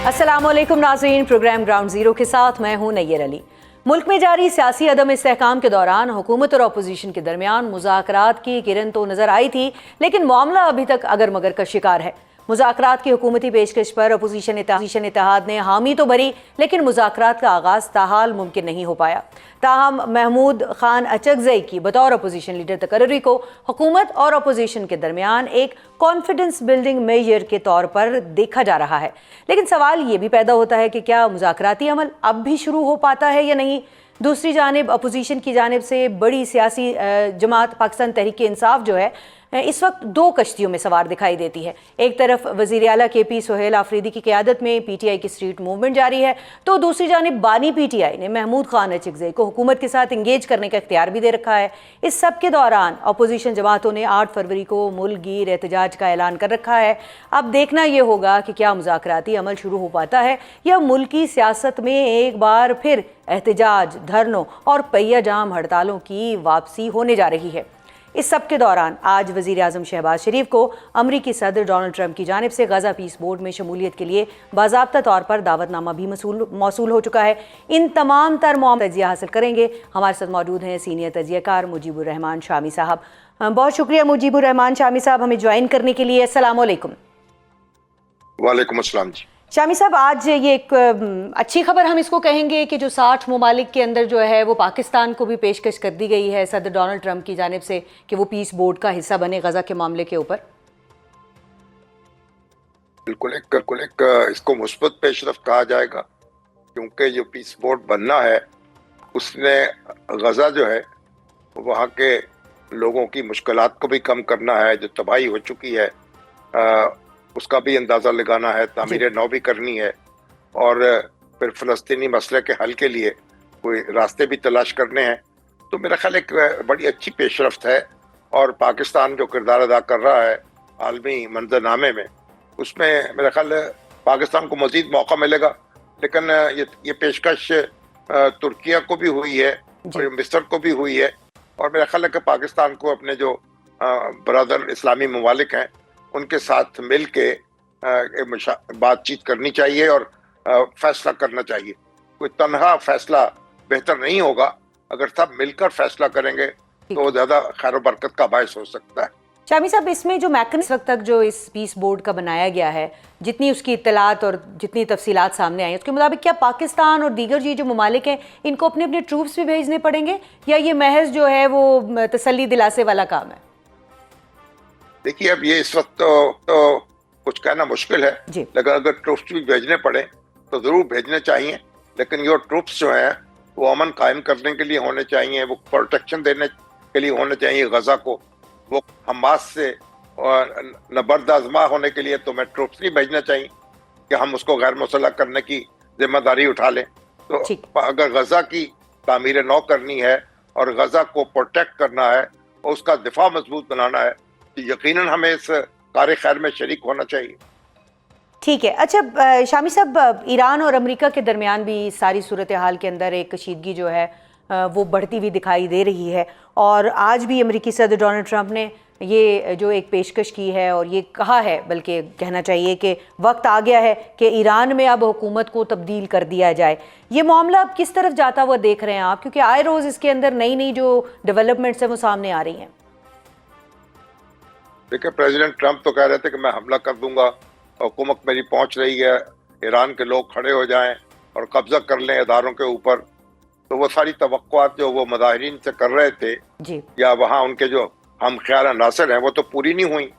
अस्सलामुअलैकुम नाज़रीन, programme ground zero के साथ मैं हूं नैयर अली। मुल्क में जारी सियासी अदम इस्तेहकाम के दौरान हुकूमत और अपोजिशन के दरमियान मुज़ाकरात की किरण तो नजर आई थी, लेकिन मामला अभी तक अगर मगर का शिकार है। मुज़ाकरात की हुकूमती पेशकश पर अपोजिशन इत्तेहाद ने हामी तो भरी, लेकिन मुज़ाकरात का आगाज़ ताहाल मुमकिन नहीं हो पाया। ताहम महमूद खान अचकज़ई की बतौर अपोजिशन लीडर तकर्री को हुकूमत और अपोजिशन के दरमियान एक कॉन्फिडेंस बिल्डिंग मेजर के तौर पर देखा जा रहा है। लेकिन सवाल ये भी पैदा होता है कि क्या मुज़ाकराती अमल अब भी शुरू हो पाता है या नहीं। दूसरी जानिब अपोजिशन की जानिब से बड़ी सियासी जमात पाकिस्तान तहरीक इंसाफ जो है इस वक्त दो कश्तियों में सवार दिखाई देती है। एक तरफ वज़ीर आला KP सोहेल आफरीदी की क़यादत में PTI की स्ट्रीट मूवमेंट जारी है, तो दूसरी जानिब बानी PTI ने महमूद खान अचकज़ई को हुकूमत के साथ इंगेज करने का इख्तियार भी दे रखा है। इस सब के दौरान अपोजिशन जमातों ने 8 फरवरी को मुल्क गिर एहतजाज का ऐलान कर रखा है। अब देखना यह होगा कि क्या मुज़ाकराती अमल शुरू हो पाता है या मुल्की सियासत में एक बार फिर एहतजाज, धरनों और पहिया जाम हड़तालों की वापसी होने जा रही है। इस सब के दौरान आज वज़ीर आज़म शहबाज शरीफ को अमरीकी सदर डोनाल्ड ट्रंप की जानिब से गज़ा पीस बोर्ड में शमूलियत के लिए बाज़ाब्ता तौर पर दावतनामा भी मौसूल हो चुका है। इन तमाम तर तजिया हासिल करेंगे। हमारे साथ मौजूद हैं सीनियर तजियाकार मुजीबुर रहमान शामी साहब। बहुत शुक्रिया मुजीबुर रहमान शामी साहब हमें ज्वाइन करने के लिए। अस्सलाम वालेकुम। वालेकुम अस्सलाम जी। शामी साहब, आज ये एक अच्छी खबर हम इसको कहेंगे कि जो 60 ममालिक के अंदर जो है वो पाकिस्तान को भी पेशकश कर दी गई है सदर डोनाल्ड ट्रंप की जानिब से कि वो पीस बोर्ड का हिस्सा बने गजा के मामले के ऊपर। बिल्कुल एक इसको मुस्बत पेशरफ्त कहा जाएगा, क्योंकि जो पीस बोर्ड बनना है उसने गजा जो है वहाँ के लोगों की मुश्किलात को भी कम करना है। जो तबाही हो चुकी है उसका भी अंदाज़ा लगाना है, तामीर नौ भी करनी है और फिर फ़लस्तीनी मसले के हल के लिए कोई रास्ते भी तलाश करने हैं। तो मेरा ख्याल एक बड़ी अच्छी पेशरफ्त है और पाकिस्तान जो किरदार अदा कर रहा है आलमी मंजरनामे में, उसमें मेरा ख्याल पाकिस्तान को मज़ीद मौका मिलेगा। लेकिन ये पेशकश तुर्किया को भी हुई है और मिस्र को भी हुई है और मेरा ख्याल है कि पाकिस्तान को अपने जो बरादर इस्लामी ममालिक हैं उनके साथ मिल के बातचीत करनी चाहिए और फैसला करना चाहिए। कोई तन्हा फैसला बेहतर नहीं होगा, अगर सब मिलकर फैसला करेंगे तो ज़्यादा खैर बरकत का बायस हो सकता है। शामी साहब, इसमें जो मैकेनिज्म वक्त तक जो इस पीस बोर्ड का बनाया गया है, जितनी उसकी इत्तलात और जितनी तफसीलात सामने आई उसके मुताबिक क्या पाकिस्तान और दीगर ये जो ममालिक हैं इनको अपने अपने ट्रूप्स भी भेजने पड़ेंगे या ये महज जो है वो तसल्ली दिलासे वाला काम है? देखिए, अब ये इस वक्त तो कुछ कहना मुश्किल है, लेकिन अगर ट्रूप्स भी भेजने पड़े तो जरूर भेजने चाहिए। लेकिन ये ट्रूप्स जो हैं वो अमन कायम करने के लिए होने चाहिए, वो प्रोटेक्शन देने के लिए होने चाहिए गजा को। वो हमास से नबर्द आजमा होने के लिए तो मैं ट्रूप्स नहीं भेजना चाहिए कि हम उसको गैर मुसल्लह करने की जिम्मेदारी उठा लें। तो अगर गजा की तामीर नौ करनी है और गजा को प्रोटेक्ट करना है और उसका दिफा मजबूत बनाना है, यकीनन हमें इस कार्य खैर में शरीक होना चाहिए। ठीक है। अच्छा शामी साहब, ईरान और अमेरिका के दरमियान भी सारी सूरत हाल के अंदर एक कशीदगी जो है वो बढ़ती हुई दिखाई दे रही है और आज भी अमेरिकी सदर डोनाल्ड ट्रंप ने ये जो एक पेशकश की है और ये कहा है, बल्कि कहना चाहिए कि वक्त आ गया है कि ईरान में अब हुकूमत को तब्दील कर दिया जाए। ये मामला अब किस तरफ जाता हुआ देख रहे हैं आप, क्योंकि आए रोज़ इसके अंदर नई नई जो डेवलपमेंट्स हैं वो सामने आ रही हैं? देखिए, प्रेसिडेंट ट्रंप तो कह रहे थे कि मैं हमला कर दूंगा, हुकूमत मेरी पहुंच रही है, ईरान के लोग खड़े हो जाएं और कब्जा कर लें इदारों के ऊपर। तो वो सारी तवक्कुआत जो वो मुजाहिरीन से कर रहे थे जी, या वहाँ उनके जो हम ख्याल अनासर हैं वो तो पूरी नहीं हुई।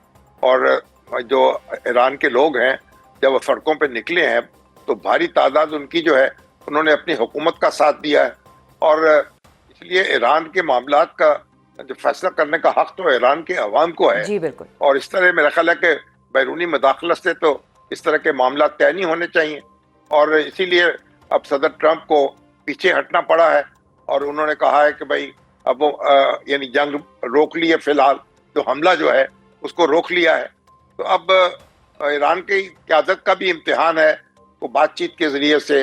और जो ईरान के लोग हैं जब वो सड़कों पर निकले हैं तो भारी तादाद उनकी जो है उन्होंने अपनी हुकूमत का साथ दिया है और इसलिए ईरान के मामलात का जो फैसला करने का हक तो ईरान के अवाम को है। जी बिल्कुल। और इस तरह मेरा ख्याल है कि बैरूनी मदाखलत से तो इस तरह के मामला तय नहीं होने चाहिए और इसीलिए अब सदर ट्रंप को पीछे हटना पड़ा है और उन्होंने कहा है कि भाई अब वो यानी जंग रोक ली है, फिलहाल जो हमला जो है उसको रोक लिया है। तो अब ईरान की क़यादत का भी इम्तिहान है, वो बातचीत के ज़रिए से,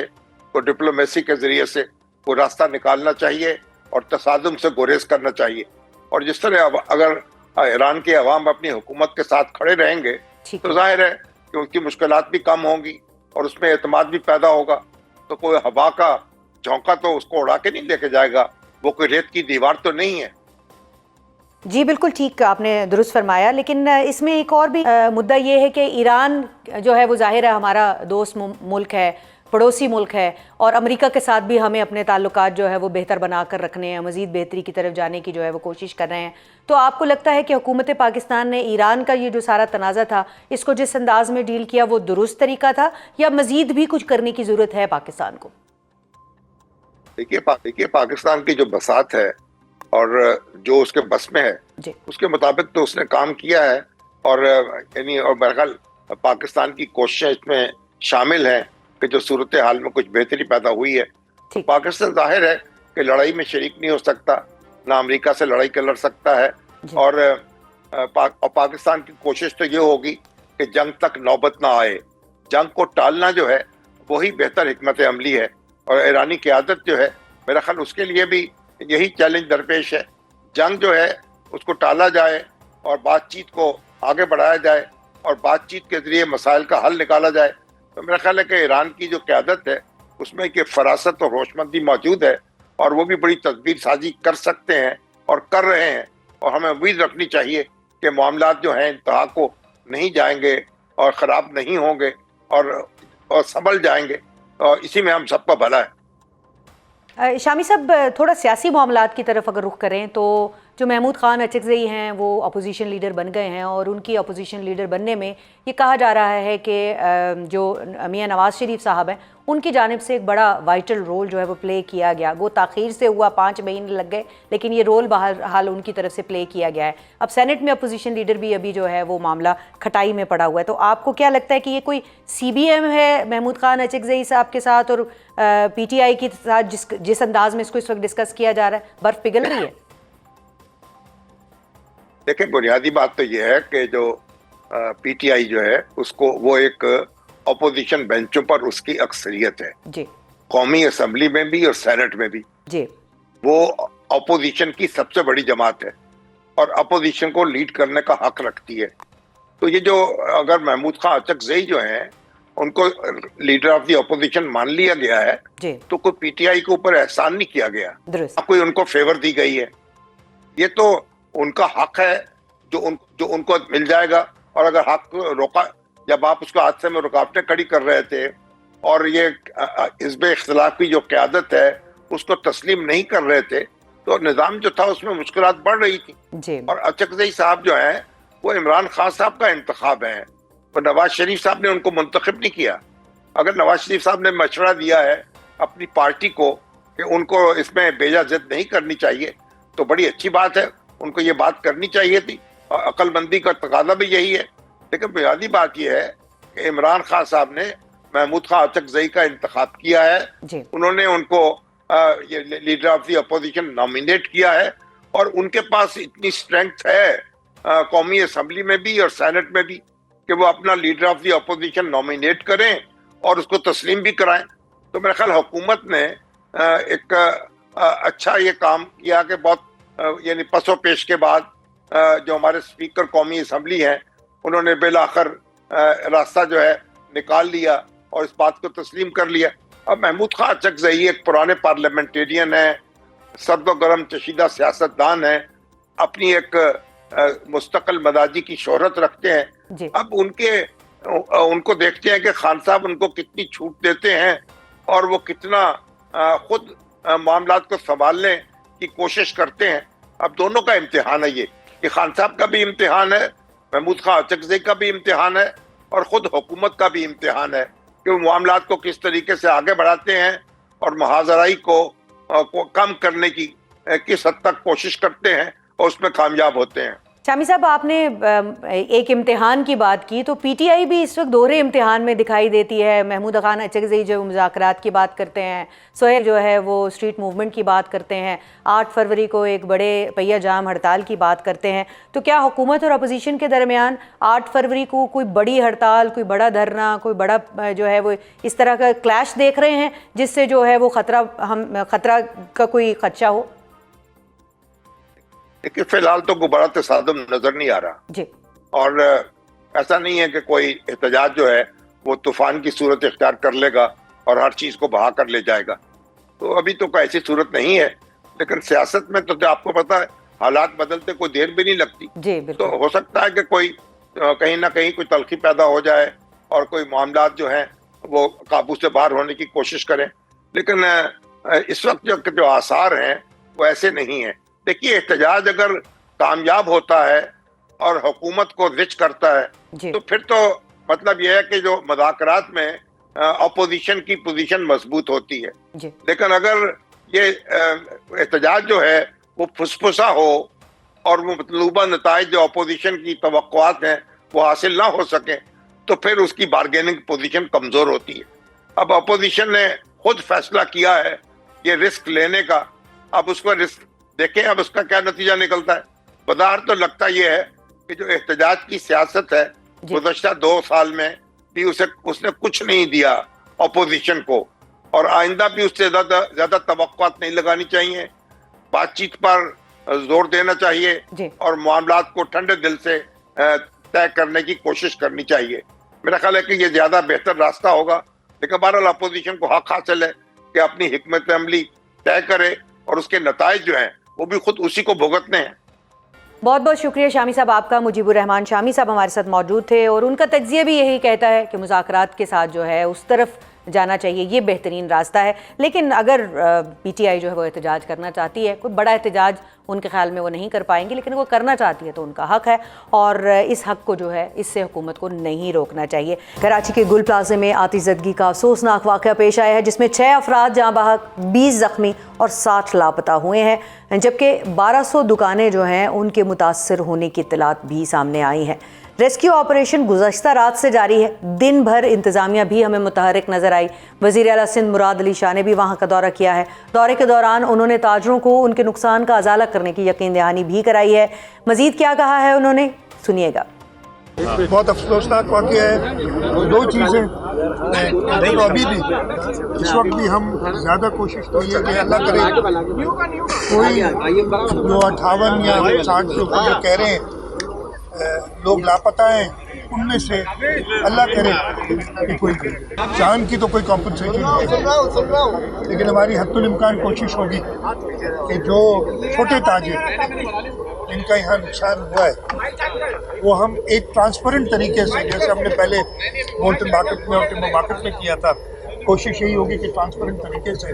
वो डिप्लोमेसी के ज़रिए से वो रास्ता निकालना चाहिए और तसादुम से गुरेज करना चाहिए। और जिस तरह अगर ईरान के अवाम अपनी हुकूमत के साथ खड़े रहेंगे तो जाहिर है कि उनकी मुश्किलात भी कम होंगी और उसमें एतमाद भी पैदा होगा, तो कोई हवा का झोंका तो उसको उड़ा के नहीं लेके जाएगा, वो कोई रेत की दीवार तो नहीं है। जी बिल्कुल ठीक आपने दुरुस्त फरमाया, लेकिन इसमें एक और भी मुद्दा ये है कि ईरान जो है वो जाहिर है हमारा दोस्त मुल्क है, पड़ोसी मुल्क है, और अमेरिका के साथ भी हमें अपने ताल्लुकात जो है वो बेहतर बना कर रखने हैं, मज़ीद बेहतरी की तरफ जाने की जो है वो कोशिश कर रहे हैं। तो आपको लगता है कि हुकूमत पाकिस्तान ने ईरान का ये जो सारा तनाज़ा था, इसको जिस अंदाज में डील किया वो दुरुस्त तरीका था, या मज़ीद भी कुछ करने की ज़रूरत है पाकिस्तान को? देखिए पाकिस्तान की जो बसात है और जो उसके बस में है जी। उसके मुताबिक तो उसने काम किया है, और यानी और मेरे ख्याल पाकिस्तान की कोशिशें इसमें शामिल हैं कि जो सूरत हाल में कुछ बेहतरी पैदा हुई है। तो पाकिस्तान जाहिर है कि लड़ाई में शरीक नहीं हो सकता, ना अमेरिका से लड़ाई कर लड़ सकता है, और पाकिस्तान की कोशिश तो ये होगी कि जंग तक नौबत ना आए। जंग को टालना जो है वही बेहतर हिकमत अमली है, और ईरानी क़यादत जो है मेरा ख्याल उसके लिए भी यही चैलेंज दरपेश है। जंग जो है उसको टाला जाए और बातचीत को आगे बढ़ाया जाए और बातचीत के जरिए मसाइल का हल निकाला जाए। तो मेरा ख्याल है कि ईरान की जो क़यादत है उसमें कि फरासत और होशमंदी मौजूद है, और वो भी बड़ी तदबीर साजी कर सकते हैं और कर रहे हैं, और हमें उम्मीद रखनी चाहिए कि मामलात जो हैं इंतहा को नहीं जाएंगे और ख़राब नहीं होंगे और संभल जाएंगे, और इसी में हम सबका भला है। शामी साहब, थोड़ा सियासी मामलात की तरफ अगर रुख करें तो जो महमूद ख़ान अचकज़ई हैं वो अपोजिशन लीडर बन गए हैं, और उनकी अपोजिशन लीडर बनने में ये कहा जा रहा है कि जो मियां नवाज़ शरीफ साहब हैं उनकी जानिब से एक बड़ा वाइटल रोल जो है वो प्ले किया गया। वो ताख़ीर से हुआ, 5 महीने लग गए, लेकिन ये रोल बहरहाल उनकी तरफ से प्ले किया गया है। अब सेनेट में अपोजिशन लीडर भी अभी जो है वो मामला खटाई में पड़ा हुआ है। तो आपको क्या लगता है कि ये कोई CBM है महमूद ख़ान अचकज़ई साहब के साथ और PTI के साथ, जिस अंदाज में इसको इस वक्त डिस्कस किया जा रहा है, बर्फ़ पिघल रही है? देखिए, बुनियादी बात तो ये है कि जो PTI जो है उसको वो एक अपोजिशन बेंचों पर उसकी अक्सरियत है जी, कौमी असम्बली में भी और सेनेट में भी जी। वो अपोजिशन की सबसे बड़ी जमात है और अपोजिशन को लीड करने का हक रखती है। तो ये जो अगर महमूद खान अचकज़ई जो हैं उनको लीडर ऑफ द अपोजिशन मान लिया गया है जी, तो कोई PTI के ऊपर एहसान नहीं किया गया, कोई उनको फेवर दी गई है। ये तो उनका हक है जो उनको मिल जाएगा, और अगर हक रोका, जब आप उसको हादसे में रुकावटें खड़ी कर रहे थे और ये हिज़्ब इख्तिलाफ की जो क़यादत है उसको तस्लीम नहीं कर रहे थे, तो निज़ाम जो था उसमें मुश्किलात बढ़ रही थी जी। और अचकज़ई साहब जो हैं वो इमरान खान साहब का इंतखाब है, तो नवाज शरीफ साहब ने उनको मुंतखब नहीं किया। अगर नवाज शरीफ साहब ने मशवरा दिया है अपनी पार्टी को कि उनको इसमें बेजा जिद नहीं करनी चाहिए, तो बड़ी अच्छी बात है, उनको ये बात करनी चाहिए थी, और अक्लमंदी का तकाजा भी यही है। लेकिन बुनियादी बात यह है कि इमरान खान साहब ने महमूद खान अचकज़ई का इंतखाब किया है जी। उन्होंने उनको ये leader of the opposition nominate किया है, और उनके पास इतनी स्ट्रेंथ है कौमी असम्बली में भी और सेनेट में भी कि वो अपना leader of the opposition nominate करें और उसको तस्लीम भी कराएं। तो मेरा ख्याल हुकूमत ने एक अच्छा ये काम किया कि बहुत यानी पसो पेश के बाद जो हमारे स्पीकर कौमी असम्बली हैं उन्होंने बिलाखिर रास्ता जो है निकाल लिया और इस बात को तस्लीम कर लिया। अब महमूद खान अचकज़ई एक पुराने पार्लियामेंटेरियन है, सर्द व गर्म चशीदा सियासतदान है, अपनी एक मुस्तकिल मदाजी की शोहरत रखते हैं। अब उनको देखते हैं कि खान साहब उनको कितनी छूट देते हैं और वो कितना खुद मामलात को संभालने की कोशिश करते हैं। अब दोनों का इम्तिहान है, ये कि खान साहब का भी इम्तिहान है, महमूद खान अचकज़ई का भी इम्तिहान है, और खुद हुकूमत का भी इम्तिहान है कि वो मामलात को किस तरीके से आगे बढ़ाते हैं और मुहाज़राई को कम करने की किस हद तक कोशिश करते हैं और उसमें कामयाब होते हैं। शामी साहब, आपने एक इम्तिहान की बात की, तो PTI भी इस वक्त दोहरे इम्तिहान में दिखाई देती है। महमूद खान अचकज़ई जो मुज़ाकरात की बात करते हैं, सोहेल जो है वो स्ट्रीट मूवमेंट की बात करते हैं, 8 फरवरी को एक बड़े पहिया जाम हड़ताल की बात करते हैं। तो क्या हुकूमत और अपोजिशन के दरमियान 8 फरवरी को कोई बड़ी हड़ताल, कोई बड़ा धरना, कोई बड़ा जो है वो इस तरह का क्लैश देख रहे हैं जिससे जो है वो खतरा का कोई खदशा हो? देखिए, फिलहाल तो गुब्बारा तसादुम नजर नहीं आ रहा जी, और ऐसा नहीं है कि कोई एहतजाज जो है वो तूफान की सूरत इख्तियार कर लेगा और हर चीज को बहा कर ले जाएगा। तो अभी तो कोई ऐसी सूरत नहीं है, लेकिन सियासत में तो आपको पता है हालात बदलते कोई देर भी नहीं लगती। जी बिल्कुल। तो हो सकता है कि कोई कहीं ना कहीं कोई तलखी पैदा हो जाए और कोई मामला जो है वो काबू से बाहर होने की कोशिश करें, लेकिन इस वक्त जो आसार हैं वो ऐसे नहीं है। देखिए, एहतजाज अगर कामयाब होता है और हुकूमत को रिच करता है तो फिर तो मतलब यह है कि जो मुज़ाकरात में अपोजिशन की पोजीशन मजबूत होती है। लेकिन अगर ये एहतजाज जो है वो फुसफुसा हो और वो मतलूबा नताइज जो अपोजिशन की तवक्कुआत हैं वो हासिल ना हो सके तो फिर उसकी बार्गेनिंग पोजीशन कमजोर होती है। अब अपोजिशन ने खुद फैसला किया है ये रिस्क लेने का, अब उसको रिस्क देखें अब उसका क्या नतीजा निकलता है। बज़ाहिर तो लगता यह है कि जो एहतजाज की सियासत है गुज़श्ता 2 साल में भी उसने कुछ नहीं दिया अपोजिशन को, और आइंदा भी उससे ज्यादा तवक्कुआत नहीं लगानी चाहिए। बातचीत पर जोर देना चाहिए और मामलात को ठंडे दिल से तय करने की कोशिश करनी चाहिए। मेरा ख्याल है कि ये ज्यादा बेहतर रास्ता होगा। लेकिन बहरहाल अपोजिशन को हक हासिल है कि अपनी हिकमत अमली तय करे और उसके नताइज जो हैं वो भी खुद उसी को भुगतने हैं। बहुत बहुत शुक्रिया शामी साहब आपका। मुजीबुर रहमान शामी साहब हमारे साथ मौजूद थे और उनका तज्जिया भी यही कहता है कि मुज़ाकरात के साथ जो है उस तरफ जाना चाहिए, ये बेहतरीन रास्ता है। लेकिन अगर पीटीआई जो है वो एहतजाज करना चाहती है, कोई बड़ा एहतजाज उनके ख्याल में वो नहीं कर पाएंगे, लेकिन वो करना चाहती है तो उनका हक है और इस हक को जो है इससे हुकूमत को नहीं रोकना चाहिए। कराची के गुल प्लाजे में आतिशज़दगी का अफसोसनाक वाक़या पेश आया है जिसमें 6 अफराद जहाँ बहक 20 ज़ख्मी और 60 लापता हुए हैं, जबकि 1200 दुकानें जो हैं उनके मुतासर होने की इत्तलात भी सामने आई हैं। रेस्क्यू ऑपरेशन गुज़श्ता रात से जारी है। दिन भर इंतज़ामिया भी हमें मुतहरिक नज़र आई। वज़ीर आला सिंध मुराद अली शाह ने भी वहाँ का दौरा किया है। दौरे के दौरान उन्होंने ताजरों को उनके नुकसान का अजाला करने की यकीन दहानी भी कराई है। मज़ीद क्या कहा है उन्होंने, सुनिएगा। बहुत अफसोसनाक वाक़या है। 2 चीज़ें तो अभी भी इस वक्त भी हम ज़्यादा कोशिश तो ये कि अल्लाह करे कोई जो 58 या 60 के ऊपर जो कह रहे हैं लोग लापता हैं उनमें से अल्लाह करे कि कोई जान की तो कोई कॉम्पनसेशन है, लेकिन हमारी हद्दुल इम्कान कोशिश होगी कि जो छोटे ताजिर जिनका यहाँ नुकसान हुआ है वो हम एक ट्रांसपेरेंट तरीके से, जैसे हमने पहले मोल्टन मार्केट में और टिम्बर मार्केट में किया था, कोशिश यही होगी कि ट्रांसपेरेंट तरीके से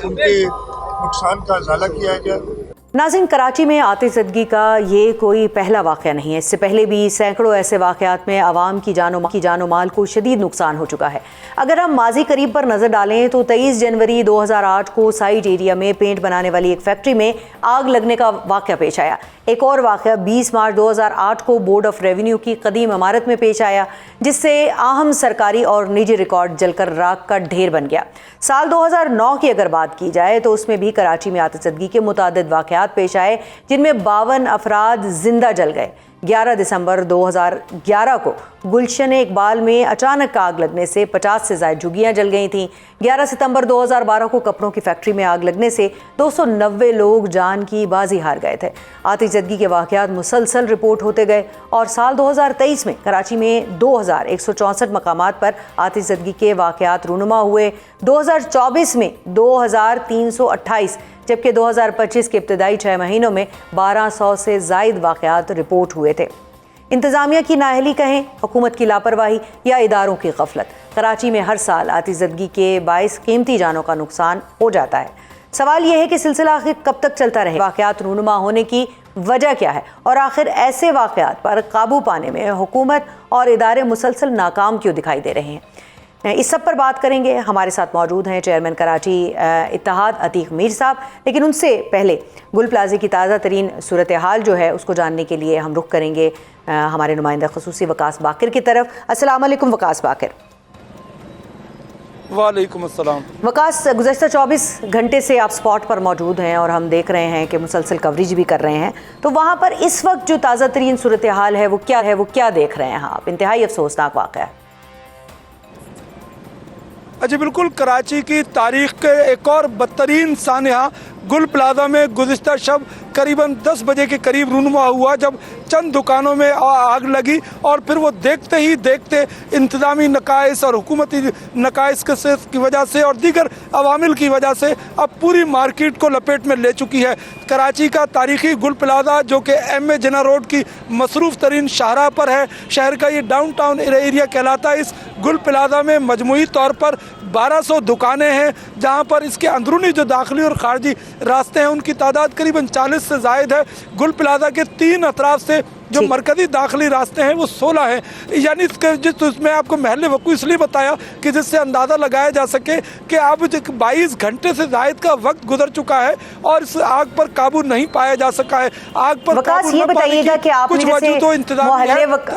उनके नुकसान का अजाला किया जाए। नाज़रीन, कराची में आतिशज़दगी का ये कोई पहला वाक़या नहीं है। इससे पहले भी सैकड़ों ऐसे वाक़यात में आवाम की जानो माल को शदीद नुकसान हो चुका है। अगर हम माजी करीब पर नज़र डालें तो 23 जनवरी 2008 को साइट एरिया में पेंट बनाने वाली एक फैक्ट्री में आग लगने का वाक़या पेश आया। एक और वाक़या 20 मार्च 2008 को बोर्ड ऑफ रेवेन्यू की कदीम इमारत में पेश आया, जिससे अहम सरकारी और निजी रिकॉर्ड जलकर राख का ढेर बन गया। साल 2009 की अगर बात की जाए तो उसमें भी कराची में आतिशज़दगी के मुतादिद वाक़यात पेश आए जिनमें 52 अफराद जिंदा जल गए। 11 दिसंबर 2011 को गुलशन इकबाल में अचानक आग लगने से 50 से ज़ायद झुग्गियाँ जल गई थीं। 11 सितंबर 2012 को कपड़ों की फैक्ट्री में आग लगने से 290 लोग जान की बाजी हार गए थे। आतिशज़दगी के वाक़यात मुसलसल रिपोर्ट होते गए और साल 2023 में कराची में 2164 मकामात पर आतिशज़दगी के वाक़यात रूनुमा हुए। 2024 में 2328, जबकि 2025 के इब्तदाई 6 महीनों में 1200 से ज़ायद वाक़यात रिपोर्ट हुए थे। इंतज़ामिया की नाअहली कहें, हुकूमत की लापरवाही या इदारों की गफलत, कराची में हर साल आतिशज़दगी के बाइस कीमती जानों का नुकसान हो जाता है। सवाल यह है कि सिलसिला आखिर कब तक चलता रहे, वाक़यात रूनुमा होने की वजह क्या है और आखिर ऐसे वाक़यात पर काबू पाने में हुकूमत और इदारे मुसलसल नाकाम क्यों दिखाई दे रहे हैं। इस सब पर बात करेंगे। हमारे साथ मौजूद हैं चेयरमैन कराची इत्तेहाद अतीक मीर साहब, लेकिन उनसे पहले गुल प्लाजे की ताज़ा तरीन सूरत हाल जो है उसको जानने के लिए हम रुख करेंगे हमारे नुमाइंदा ख़ुसूसी वकास बाकिर की तरफ। अस्सलाम वालेकुम वकास बाकिर। वालेकुम अस्सलाम। वकास, गुज़श्ता 24 घंटे से आप स्पॉट पर मौजूद हैं और हम देख रहे हैं कि मुसलसल कवरेज भी कर रहे हैं, तो वहाँ पर इस वक्त जो ताज़ा तरीन सूरत हाल है वो क्या देख रहे हैं आप? इंतहाई अफसोसनाक वाक़या है। जी बिल्कुल, कराची की तारीख के एक और बदतरीन सानिया गुल प्लाजा में गुज़िश्ता शब करीबन 10 बजे के करीब रूनुमा हुआ, जब चंद दुकानों में आग लगी और फिर वो देखते ही देखते इंतजामी नकाइस और हुकूमती नकाइस की वजह से और दीगर अवामिल की वजह से अब पूरी मार्केट को लपेट में ले चुकी है। कराची का तारीखी गुल प्लाजा जो कि एम ए जिन्ना रोड की मसरूफ़ तरीन शाहराह पर है, शहर का ये डाउनटाउन एरिया कहलाता है। इस गुल प्लाजा में मजमूई तौर पर 1200 दुकानें हैं, जहां पर इसके अंदरूनी जो दाखिली और खारजी रास्ते हैं उनकी तादाद करीबन 40 से ज़ायद है। गुल प्लाजा के 3 अतराफ से जो मरकजी दाखिली रास्ते हैं वो 16 हैं। यानी इसमें आपको महल वकू इसलिए बताया कि जिससे अंदाज़ा लगाया जा सके कि अब 22 घंटे से ज़ायद का वक्त गुजर चुका है और इस आग पर काबू नहीं पाया जा सका है। आग पर वकास, ये बताइएगा कि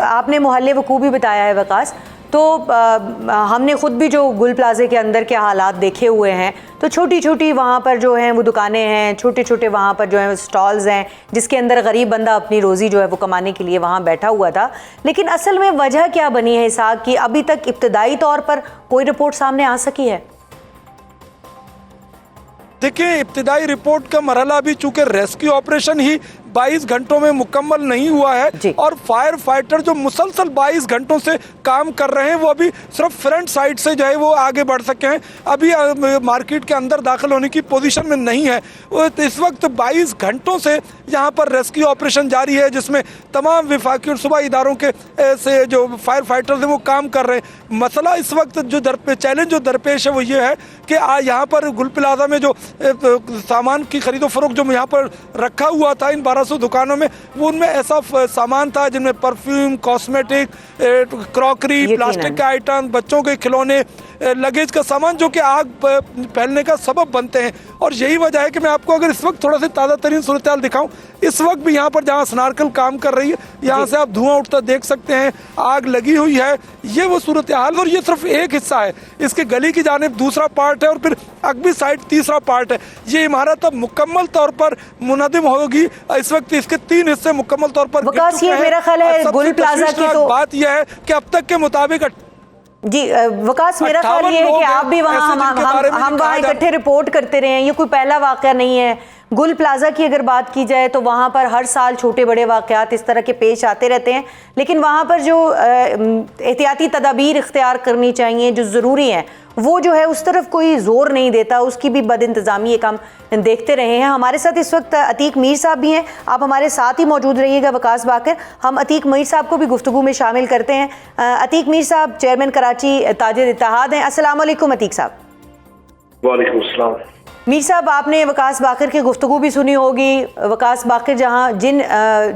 आपने मोहल्ले वकू भी बताया है वकास, तो हमने ख़ुद भी जो गुल प्लाजे के अंदर के हालात देखे हुए हैं, तो छोटी छोटी वहाँ पर जो हैं वो दुकानें हैं, छोटे छोटे वहाँ पर जो है स्टॉल्स हैं, जिसके अंदर गरीब बंदा अपनी रोज़ी जो है वो कमाने के लिए वहाँ बैठा हुआ था। लेकिन असल में वजह क्या बनी है इस आग की, अभी तक इब्तदाई तौर पर कोई रिपोर्ट सामने आ सकी है? देखिए, इब्तिदाई रिपोर्ट का मरहला अभी चूंकि रेस्क्यू ऑपरेशन ही 22 घंटों में मुकम्मल नहीं हुआ है और फायर फाइटर जो मुसलसल 22 घंटों से काम कर रहे हैं वो अभी सिर्फ फ्रंट साइड से जो है वो आगे बढ़ सके हैं, अभी मार्केट के अंदर दाखिल होने की पोजीशन में नहीं है। इस वक्त 22 घंटों से यहाँ पर रेस्क्यू ऑपरेशन जारी है, जिसमें तमाम विफाकी और सूबाई इदारों के से जो फायर फाइटर्स हैं वो काम कर रहे हैं। मसला इस वक्त जो चैलेंज जो दरपेश है वो ये है कि यहाँ पर गुल प्लाजा में जो सामान की खरीदो फरोख्त जो यहाँ पर रखा हुआ था इन 1200 दुकानों में, वो उनमें ऐसा सामान था जिनमें परफ्यूम, कॉस्मेटिक, क्रॉकरी, प्लास्टिक के आइटम, बच्चों के खिलौने, लगेज का सामान जो कि आग फैलने का सबब बनते हैं। और यही वजह है कि मैं आपको अगर इस वक्त थोड़ा सा ताज़ा तरीन सूरत हाल दिखाऊं, इस वक्त भी यहाँ पर जहाँ स्नार्कल काम कर रही है, यहाँ से आप धुआं उठता देख सकते हैं, आग लगी हुई है, ये वो सूरत हाल। और ये सिर्फ एक हिस्सा है, इसके गली की जानिब दूसरा पार्ट है और फिर अगबी साइड तीसरा पार्ट है। ये इमारत अब मुकम्मल तौर पर मुनदिम होगी। इस वक्त इसके 3 हिस्से मुकम्मल तौर पर मेरा ख्याल है गुल प्लाजा की तो बात यह है कि अब तक के मुताबिक जी वकास, मेरा ख्याल ये है कि आप भी वहाँ हम वहाँ इकट्ठे रिपोर्ट करते रहे हैं, ये कोई पहला वाक़या नहीं है। गुल प्लाजा की अगर बात की जाए तो वहाँ पर हर साल छोटे बड़े वाक़यात इस तरह के पेश आते रहते हैं, लेकिन वहाँ पर जो एहतियाती तदाबीर इख्तियार करनी चाहिए जो ज़रूरी हैं वो जो है उस तरफ कोई ज़ोर नहीं देता, उसकी भी बदइंतज़ामी एक हम देखते रहे हैं। हमारे साथ इस वक्त अतीक मीर साहब भी हैं, आप हमारे साथ ही मौजूद रहिएगा वकास बाकर। हम अतीक मीर साहब को भी गुफ्तगू में शामिल करते हैं। अतीक मीर साहब चेयरमैन कराची ताजिर इत्तेहाद हैं। अस्सलाम वालेकुम अतीक साहब। वालेकुम अस्सलाम। मीर साहब, आपने वकास बाकर की गुफ्तगू भी सुनी होगी। वकास बाकर जहाँ जिन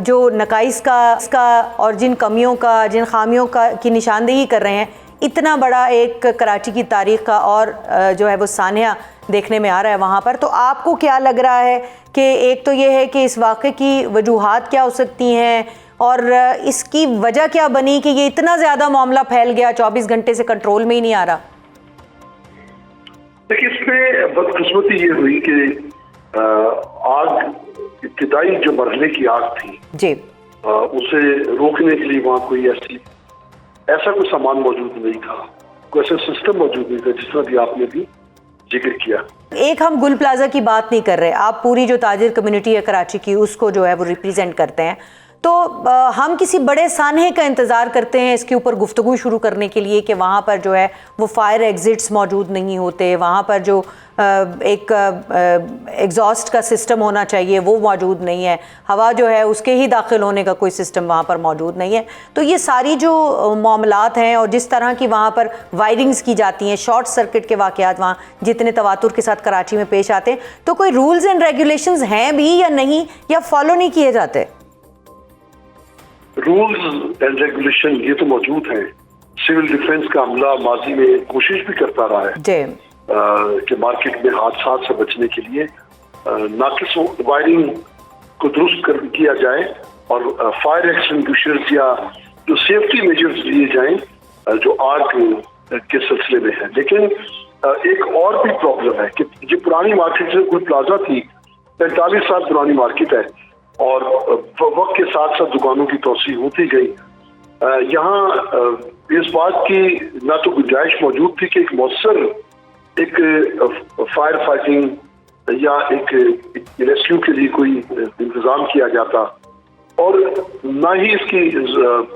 जो नकाइस का और जिन कमियों का, जिन खामियों का की निशानदेही कर रहे हैं, इतना बड़ा एक कराची की तारीख़ का और जो है वो सानिया देखने में आ रहा है वहाँ पर। तो आपको क्या लग रहा है कि एक तो ये है कि इस वाक़े की वजूहात क्या हो सकती हैं और इसकी वजह क्या बनी कि ये इतना ज़्यादा मामला फैल गया, 24 घंटे से कंट्रोल में ही नहीं आ रहा? देखिए, इसमें बदकिस्मती ये हुई कि आग इब्तिदाई जो मरहले की आग थी जी, उसे रोकने के लिए वहाँ कोई ऐसा कोई सामान मौजूद नहीं था, कोई ऐसा सिस्टम मौजूद नहीं था, जिस तरह भी आपने भी जिक्र किया। एक हम गुल प्लाजा की बात नहीं कर रहे, आप पूरी जो ताजिर कम्युनिटी है कराची की उसको जो है वो रिप्रेजेंट करते हैं, तो हम किसी बड़े सानहे का इंतज़ार करते हैं इसके ऊपर गुफ्तगू शुरू करने के लिए कि वहाँ पर जो है वो फायर एग्जिट्स मौजूद नहीं होते, वहाँ पर जो एक एग्जॉस्ट का सिस्टम होना चाहिए वो मौजूद नहीं है, हवा जो है उसके ही दाखिल होने का कोई सिस्टम वहाँ पर मौजूद नहीं है। तो ये सारी जो मामलात हैं और जिस तरह की वहाँ पर वायरिंग्स की जाती हैं, शॉर्ट सर्किट के वाक़यात वहाँ जितने तवातुर के साथ कराची में पेश आते हैं, तो कोई रूल्स एंड रेगुलेशंस हैं भी या नहीं, या फॉलो नहीं किए जाते? रूल्स एंड रेगुलेशन ये तो मौजूद हैं। सिविल डिफेंस का अमला माजी में कोशिश भी करता रहा है कि मार्केट में हादसात से बचने के लिए नाकिस वायरिंग को दुरुस्त किया जाए और फायर एक्सटिंग्विशर्स या जो सेफ्टी मेजर्स लिए जाएं जो आग के सिलसिले में है। लेकिन एक और भी प्रॉब्लम है कि जो पुरानी मार्केट जो गुल प्लाजा थी 45 साल पुरानी मार्केट है और वक्त के साथ साथ दुकानों की तोसी होती गई। यहाँ इस बात की ना तो गुंजाइश मौजूद थी कि एक मौसर एक फायर फाइटिंग या एक रेस्क्यू के लिए कोई इंतजाम किया जाता, और ना ही इसकी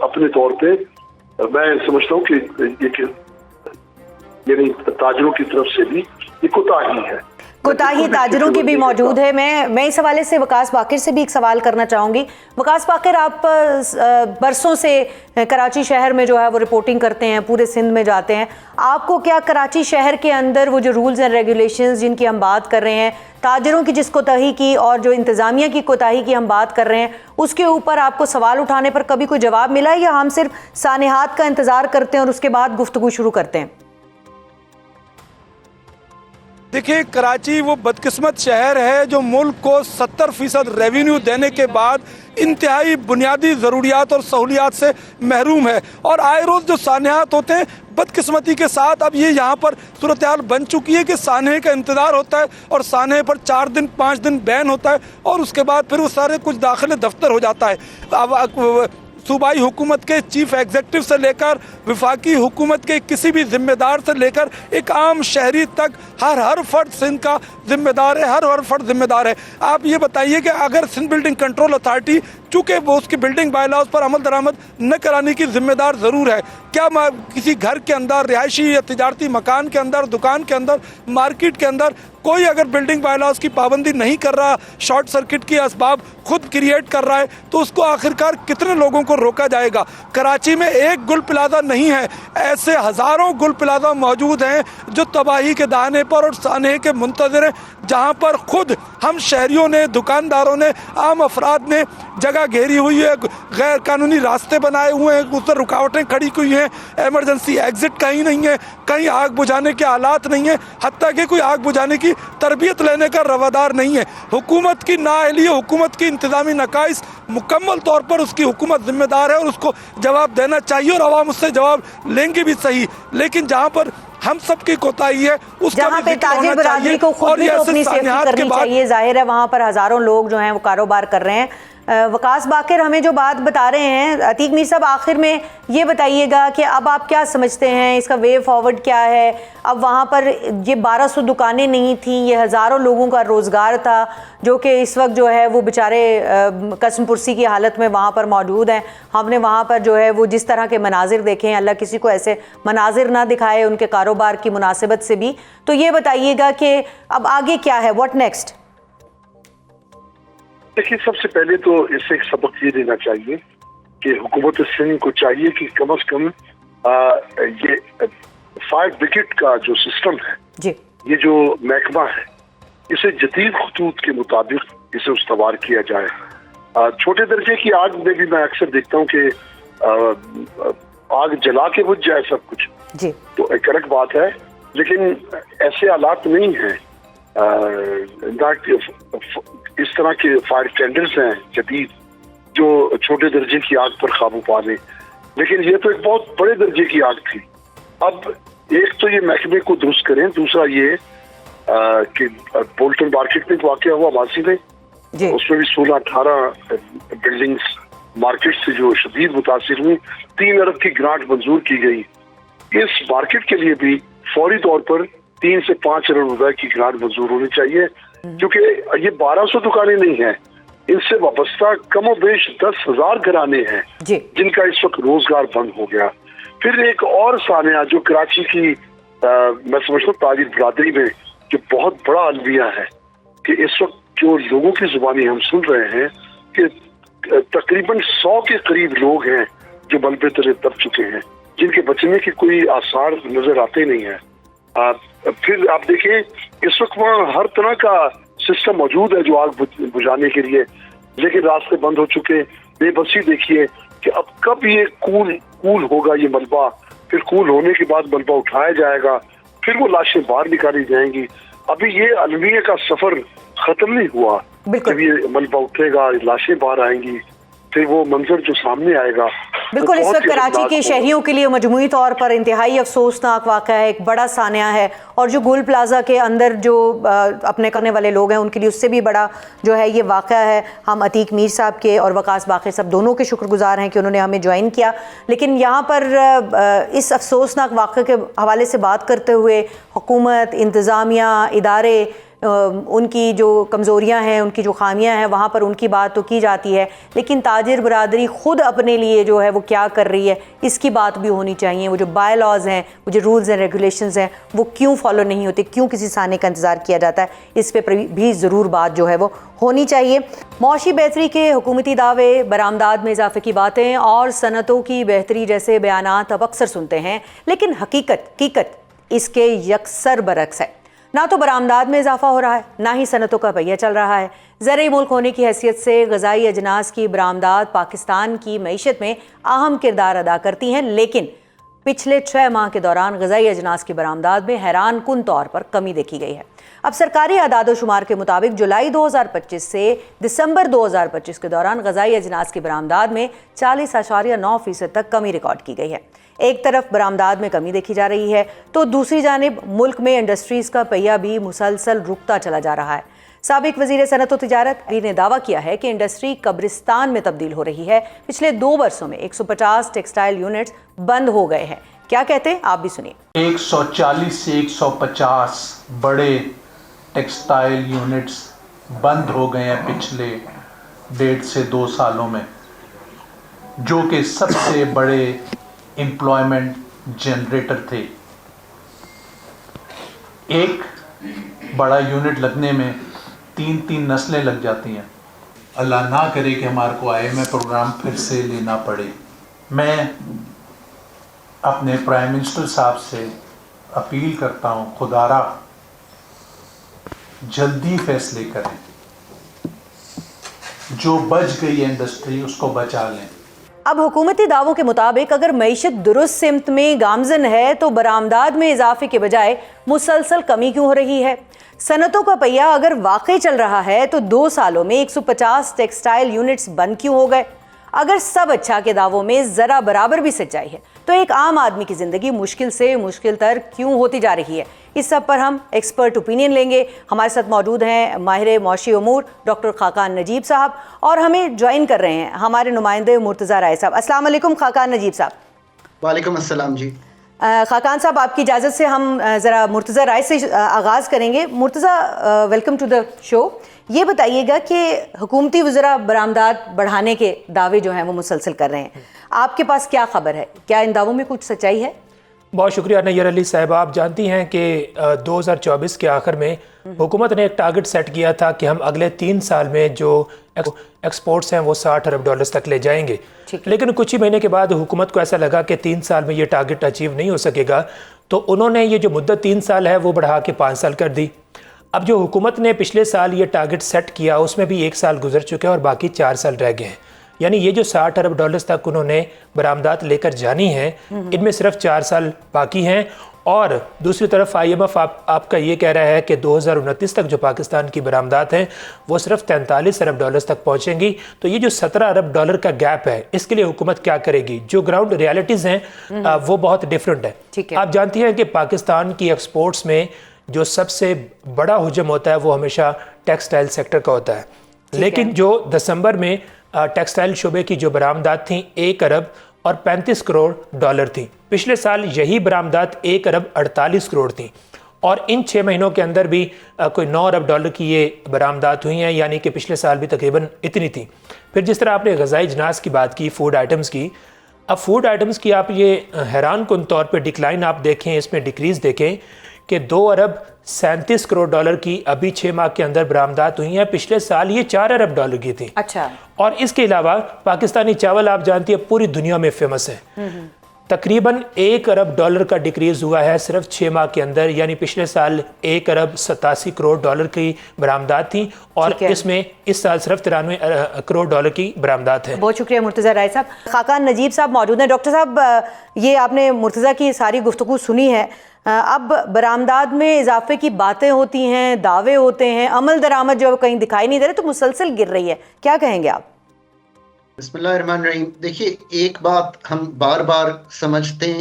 अपने तौर पे मैं समझता हूँ कि यानी ताजरों की तरफ से भी ये कोताही है। कोताही ताजरों की भी मौजूद है। मैं इस हवाले से वकास बाकिर से भी एक सवाल करना चाहूँगी। वकास बाकिर, आप बरसों से कराची शहर में जो है वो रिपोर्टिंग करते हैं, पूरे सिंध में जाते हैं। आपको क्या कराची शहर के अंदर वो जो रूल्स एंड रेगुलेशंस जिनकी हम बात कर रहे हैं, ताजरों की जिस कोताही की और जो इंतज़ामिया की कोताही की हम बात कर रहे हैं, उसके ऊपर आपको सवाल उठाने पर कभी कोई जवाब मिला है, या हम सिर्फ सानेहात का इंतज़ार करते हैं और उसके बाद गुफ्तगू शुरू करते हैं? देखिए, कराची वो बदकिस्मत शहर है जो मुल्क को 70% रेवेन्यू देने के बाद इंतहाई बुनियादी ज़रूरियात और सहूलियात से महरूम है, और आए रोज़ जो सानेहात होते हैं बदकिस्मती के साथ अब ये यहाँ पर सूरत हाल बन चुकी है कि सानहे का इंतज़ार होता है और सानहे पर 4 दिन 5 दिन बैन होता है, और उसके बाद फिर वो सारे कुछ दाखिले दफ्तर हो जाता है। अब सूबाई हुकूमत के चीफ एग्जीक्यूटिव से लेकर विफाकी हुकूमत के किसी भी जिम्मेदार से लेकर एक आम शहरी तक हर फर्द सिंध का जिम्मेदार है, हर फर्द जिम्मेदार है। आप ये बताइए कि अगर सिंध बिल्डिंग कंट्रोल अथॉरिटी, चूँकि वो उसकी बिल्डिंग बायलॉज पर अमल दरामद न कराने की जिम्मेदार ज़रूर है, क्या किसी घर के अंदर, रिहायशी या तिजारती मकान के अंदर, दुकान के अंदर, मार्केट के अंदर कोई अगर बिल्डिंग बायलॉज की पाबंदी नहीं कर रहा, शॉर्ट सर्किट की असबाब खुद क्रिएट कर रहा है, तो उसको आखिरकार कितने लोगों को रोका जाएगा? कराची में एक गुल प्लाजा नहीं है, ऐसे हज़ारों गुल प्लाजा मौजूद हैं जो तबाही के दाने पर और सानहे के मुंतज़िर हैं, जहाँ पर खुद हम शहरियों ने, दुकानदारों ने, आम अफराद ने जगह घेरी हुई है, गैर कानूनी रास्ते बनाए हुए हैं, उस पर रुकावटें खड़ी हुई हैं, एमरजेंसी एग्जिट कहीं नहीं है, कहीं आग बुझाने के हालात नहीं है, हत्ता कि कोई आग बुझाने की तरबियत लेने का रवादार नहीं है। हुकूमत की नाअहली, हुकूमत की इंतजामी नकाइस, मुकम्मल तौर पर उसकी हुकूमत जिम्मेदार है और उसको जवाब देना चाहिए, और आवाम उससे जवाब लेंगे भी सही। लेकिन जहाँ पर हम सबकी कोताही है, जहाँ पे ताजिर बरादरी को खुद भी तो अपनी सेफ्टी करनी चाहिए। जाहिर है वहाँ पर हज़ारों लोग जो हैं वो कारोबार कर रहे हैं। वकास बाकिर हमें जो बात बता रहे हैं, अतीक मीर साहब आखिर में ये बताइएगा कि अब आप क्या समझते हैं, इसका वे फॉरवर्ड क्या है? अब वहाँ पर ये 1200 दुकानें नहीं थी, ये हज़ारों लोगों का रोज़गार था जो कि इस वक्त जो है वो बेचारे कसमपुरसी की हालत में वहाँ पर मौजूद हैं। हमने वहाँ पर जो है वो जिस तरह के मनाजिर देखे हैं, अल्लाह किसी को ऐसे मनाजिर ना दिखाए उनके कारोबार की मुनासिबत से भी। तो ये बताइएगा कि अब आगे क्या है, व्हाट नेक्स्ट? देखिए, सबसे पहले तो इससे एक सबक ये देना चाहिए कि हुकूमत सिंध को चाहिए कि कम से कम ये फायर ब्रिगेड का जो सिस्टम है जी, ये जो महकमा है, इसे जदीद खतूत के मुताबिक इसे उस्तवार किया जाए। छोटे दर्जे की आग में भी मैं अक्सर देखता हूँ कि आग जला के बुझ जाए सब कुछ जी, तो एक अलग बात है, लेकिन ऐसे हालात नहीं है। इस तरह के फायर टेंडर्स हैं जदीद जो छोटे दर्जे की आग पर काबू पा लें, लेकिन ये तो एक बहुत बड़े दर्जे की आग थी। अब एक तो ये महकमे को दुरुस्त करें, दूसरा ये कि बोल्टन मार्केट में वाक़या हुआ मासी में, उसमें भी 16-18 बिल्डिंग्स मार्केट से जो शदीद मुतासिर हुई, 3 अरब की ग्रांट मंजूर की गई। इस मार्केट के लिए भी फौरी तौर पर 3 से 5 अरब रुपए की ग्रांट मंजूर होनी चाहिए, क्योंकि ये 1200 दुकानें नहीं हैं, इनसे वाबस्ता कमो बेश 10,000 घराने हैं जिनका इस वक्त रोजगार बंद हो गया। फिर एक और सानिया जो कराची की मैं समझता हूँ ताजिर बरादरी में जो बहुत बड़ा अलविया है कि इस वक्त जो लोगों की जुबानी हम सुन रहे हैं कि तकरीबन 100 के करीब लोग हैं जो मलबे तले दब चुके हैं, जिनके बचने के कोई आसार नजर आते नहीं है। फिर आप देखिए, इस वक्त वहाँ हर तरह का सिस्टम मौजूद है जो आग बुझाने के लिए, लेकिन रास्ते बंद हो चुके। बेबसी देखिए कि अब कब ये कूल होगा ये मलबा, फिर कूल होने के बाद मलबा उठाया जाएगा, फिर वो लाशें बाहर निकाली जाएंगी। अभी ये अलविया का सफर खत्म नहीं हुआ। जब ये मलबा उठेगा, लाशें बाहर आएंगी, फिर वो मंजर जो सामने आएगा। बिल्कुल, इस वक्त कराची के शहरियों के लिए मजमूई तौर पर इंतहाई अफसोसनाक वाक़या है, एक बड़ा सानिया है, और जो गोल प्लाजा के अंदर जो अपने करने वाले लोग हैं उनके लिए उससे भी बड़ा जो है ये वाक़या है। हम अतीक मीर साहब के और वकास बाकिर साहब दोनों के शुक्रगुजार हैं कि उन्होंने हमें ज्वाइन किया। लेकिन यहाँ पर इस अफसोसनाक वाक़े के हवाले से बात करते हुए हुकूमत, इंतज़ामिया, इदारे उनकी जो कमज़ोरियां हैं, उनकी जो खामियां हैं, वहाँ पर उनकी बात तो की जाती है, लेकिन ताजिर बरादरी ख़ुद अपने लिए जो है वो क्या कर रही है इसकी बात भी होनी चाहिए। वो जो बाय लॉज हैं, वो जो रूल्स एंड रेगुलेशंस हैं, वो क्यों फॉलो नहीं होते, क्यों किसी साने का इंतज़ार किया जाता है, इस पर भी ज़रूर बात जो है वो होनी चाहिए। मौशी बेहतरी के हुकूमती दावे, बरामदात में इजाफे की बातें और सनतों की बेहतरी जैसे बयानात अब अक्सर सुनते हैं, लेकिन हकीकत इसके यकसर बरक्स है। ना तो बरामदात में इजाफा हो रहा है, ना ही सनतों का पहिया चल रहा है। ज़रई मुल्क होने की हैसियत से ग़ज़ाई अजनास की बरामदात पाकिस्तान की मईशत में अहम किरदार अदा करती हैं, लेकिन पिछले 6 माह के दौरान ग़ज़ाई अजनास की बरामदात में हैरान कुन तौर पर कमी देखी गई है। अब सरकारी आदाद शुमार के मुताबिक जुलाई 2025 से दिसंबर 2025 के दौरान ग़ज़ाई अजनास की बरामदात में 40.9% तक कमी रिकॉर्ड की गई है। एक तरफ बरामदात में कमी देखी जा रही है, तो दूसरी जानिब मुल्क में इंडस्ट्रीज़ का पहिया भी मुसलसल रुकता चला जा रहा है। साबिक वज़ीर सनत व तिजारत ने दावा किया है कि इंडस्ट्री कब्रिस्तान में तब्दील हो रही है। पिछले 2 वर्षों में 150 टेक्सटाइल यूनिट्स बंद हो गए हैं। क्या कहते हैं, आप भी सुनिए। 140 से 150 बड़े टेक्सटाइल यूनिट्स बंद हो गए हैं पिछले 1.5 से 2 सालों में, जो कि सबसे बड़े एम्प्लॉयमेंट जनरेटर थे। एक बड़ा यूनिट लगने में 3 नस्लें लग जाती हैं। अल्लाह ना करे कि हमारे को IMF प्रोग्राम फिर से लेना पड़े। मैं अपने प्राइम मिनिस्टर साहब से अपील करता हूँ, खुदारा जल्दी फैसले करें, जो बच गई है इंडस्ट्री उसको बचा लें। अब हुकूमती दावों के मुताबिक अगर मईशत दुरुस्त सिमत में गामजन है, तो बरामदात में इजाफे के बजाय मुसलसल कमी क्यों हो रही है? सनतों का पहिया अगर वाकई चल रहा है, तो 2 सालों में 150 टेक्सटाइल यूनिट्स बंद क्यों हो गए? अगर सब अच्छा के दावों में ज़रा बराबर भी सच्चाई है, तो एक आम आदमी की ज़िंदगी मुश्किल से मुश्किल तर क्यों होती जा रही है? इस सब पर हम एक्सपर्ट ओपिनियन लेंगे। हमारे साथ मौजूद हैं माहिर मौशी उमूर डॉक्टर खाकान नजीब साहब, और हमें ज्वाइन कर रहे हैं हमारे नुमाइंदे मुर्तज़ा राय साहब। अस्सलाम वालेकुम खाकान नजीब साहब। वालेकुम अस्सलाम जी। खाकान साहब, आपकी इजाज़त से हम ज़रा मुर्तज़ा राय से आगाज़ करेंगे। Murtaza, welcome to the show. ये बताइएगा कि हुकूमती वज़रा बरामदात बढ़ाने के दावे जो हैं वो मुसलसल कर रहे हैं, आपके पास क्या खबर है? क्या इन दावों में कुछ सच्चाई है? बहुत शुक्रिया नैयर अली साहब। आप जानती हैं कि 2024 के आखिर में हुकूमत ने एक टारगेट सेट किया था कि हम अगले 3 साल में जो एक्सपोर्ट्स हैं वो 60 अरब डॉलर्स तक ले जाएंगे, लेकिन कुछ ही महीने के बाद हुकूमत को ऐसा लगा कि 3 साल में ये टारगेट अचीव नहीं हो सकेगा, तो उन्होंने ये जो मुद्दत 3 साल है वो बढ़ा के 5 साल कर दी। अब जो हुकूमत ने पिछले साल ये टारगेट सेट किया, उसमें भी 1 साल गुजर चुके हैं और बाकी 4 साल रह गए हैं। यानी ये जो 60 अरब डॉलर्स तक उन्होंने बरामदात लेकर जानी है, इनमें सिर्फ 4 साल बाकी हैं। और दूसरी तरफ IMF आपका ये कह रहा है कि 2029 तक जो पाकिस्तान की बरामदात हैं वो सिर्फ 43 अरब डॉलर्स तक पहुंचेंगी। तो ये जो 17 अरब डॉलर का गैप है, इसके लिए हुकूमत क्या करेगी? जो ग्राउंड रियलिटीज़ हैं वो बहुत डिफरेंट है। आप जानती हैं कि पाकिस्तान की एक्सपोर्ट्स में जो सबसे बड़ा हुजम होता है वो हमेशा टेक्सटाइल सेक्टर का होता है, लेकिन जो दिसंबर में टेक्सटाइल शुबे की जो बरामदात थी 1 अरब और 35 करोड़ डॉलर थी। पिछले साल यही बरामदात 1 अरब 48 करोड़ थी, और इन 6 महीनों के अंदर भी कोई 9 अरब डॉलर की ये बरामदात हुई हैं, यानी कि पिछले साल भी तकरीबन इतनी थी। फिर जिस तरह आपने ग़ज़ाई अजनास की बात की, फूड आइटम्स की, अब फूड आइटम्स की आप ये हैरान कुन तौर पर डिक्लाइन आप देखें, इसमें डिक्रीज़ देखें कि 2 अरब 37 करोड़ डॉलर की अभी 6 माह के अंदर बरामदात हुई हैं। पिछले साल ये 4 अरब डॉलर की थी। अच्छा। और इसके अलावा पाकिस्तानी चावल आप जानती है पूरी दुनिया में फेमस है। तकरीबन 1 अरब डॉलर का डिक्रीज हुआ है सिर्फ 6 माह के अंदर, यानी पिछले साल 1 अरब 87 करोड़ डॉलर की बरामदात थी, और इसमें इस साल सिर्फ 93 करोड़ डॉलर की बरामदात है। बहुत शुक्रिया मुर्तज़ा राय साहब। खाकान नजीब साहब मौजूद हैं। डॉक्टर साहब, ये आपने मुर्तज़ा की सारी गुफ्तगू सुनी है। अब बरामदात में इजाफे की बातें होती हैं, दावे होते हैं, अमल दरामद जो कहीं दिखाई नहीं दे रहे, तो मुसलसल गिर रही है, क्या कहेंगे आप? बिस्मिल्लाहिर्रहमानिर्रहीम। देखिए, एक बात हम बार बार समझते